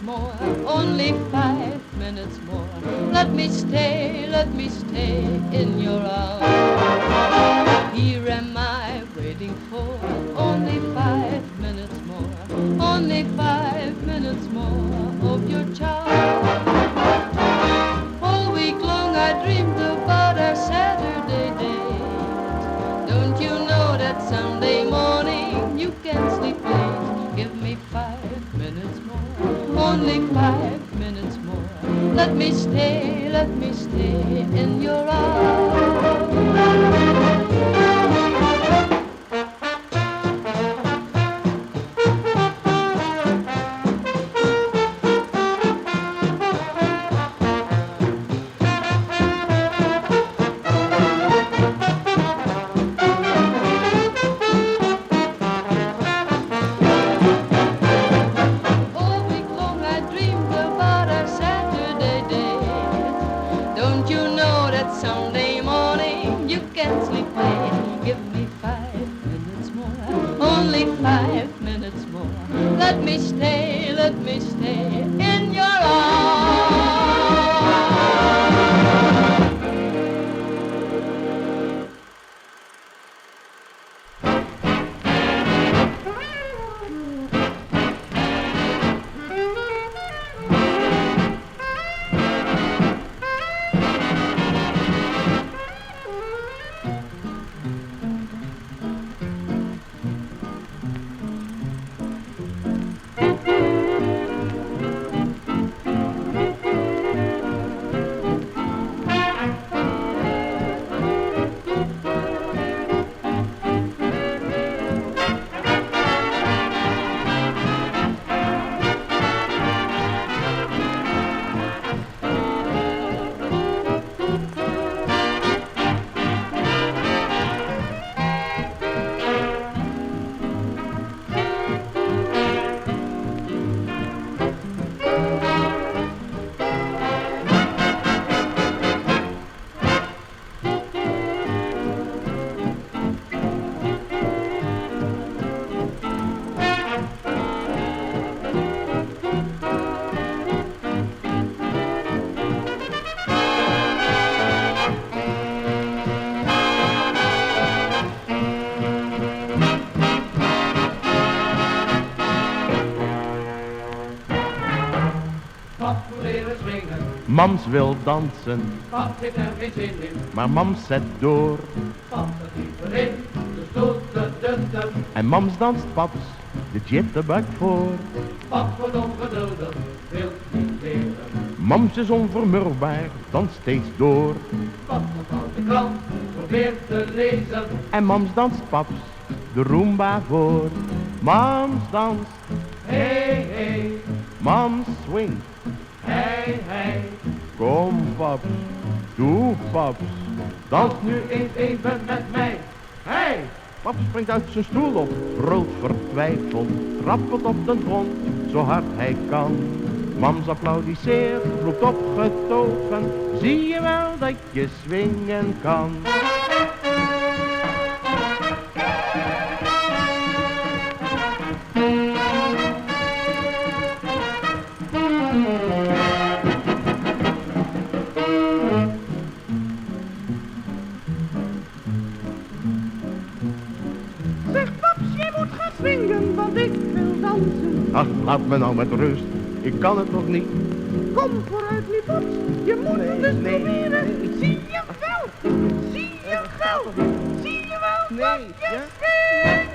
more, only 5 minutes more. Let me stay in your arms. Here am I waiting for only 5 minutes more, only 5 minutes more of your charm. All week long I dreamed about our Saturday date. Don't you know that Sunday morning you can sleep late? Give me 5 minutes more, only 5 minutes more. Let me stay in your arms. Let me stay in your Mams wil dansen, Pap heeft er geen zin in, maar mams zet door. pap er liever in, de stoten dunten. En mams danst paps de jitterbug voor. Pap wordt ongeduldig, wil niet leren. Mams is onvermurwbaar, danst steeds door. Pap houdt de krant, probeert te lezen. En mams danst paps de Roomba voor. Mams danst, Hey, hey, mams swingt. hey, hey. Kom paps, doe paps, dans Dans nu eens even met mij. Hey! Pap springt uit zijn stoel op, brult vertwijfeld, trappelt op de grond, zo hard hij kan. Mams applaudisseert, roept opgetogen, zie je wel dat je swingen kan. Want ik wil dansen. Ach, laat me nou met rust, ik kan het nog niet. Kom vooruit, lief Pops, je moet het dus proberen. Zie je wel, zie je wel, zie je wel dat je swingen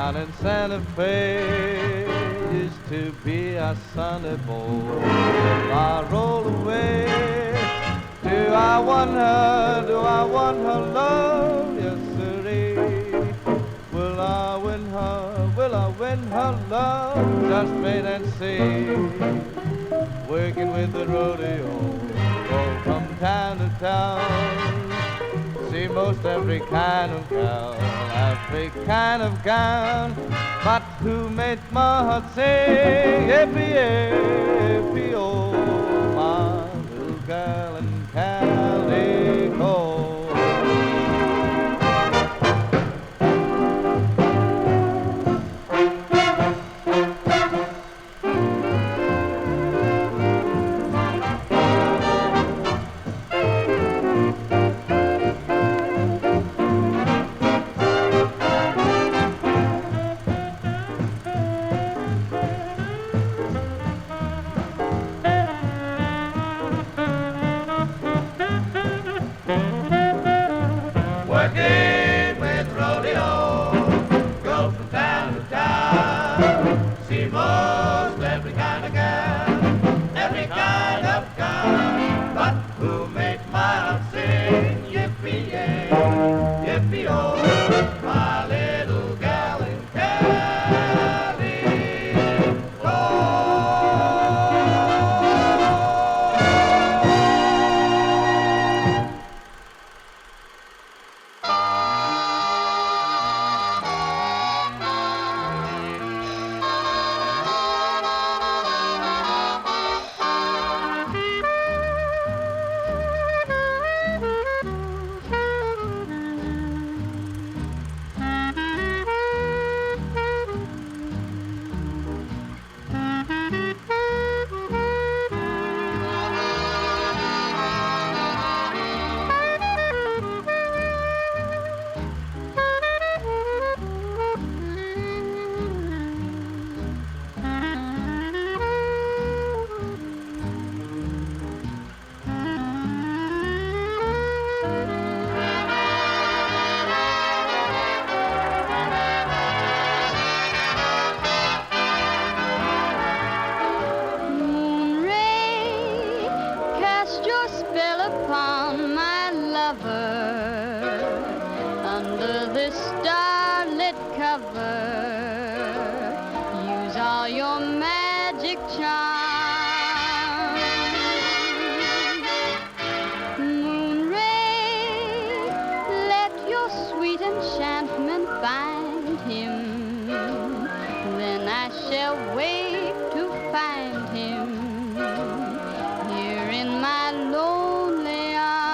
down in Santa Fe used to be a sunny boy. I roll away. Do I want her? Do I want her love? Yes, sirree. Will I win her? Will I win her love? Just wait and see. Working with the rodeo, go from town to town. See most every kind of girl, every kind of gown. But who made my heart sing? Yippee, yippee, oh, my little girl in Calico. Working with rodeo, go from town to town. See most every kind of girl, every kind of gun. But who made my heart sing? Yippee yay, yippee oh, my little gal in upon my lover under this starlit cover. Use all your magic charm. Moon ray, let your sweet enchantment find him. Then I shall wait to find him here in my lonely arms.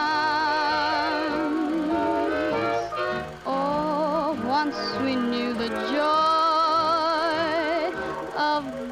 Oh, once we knew the joy of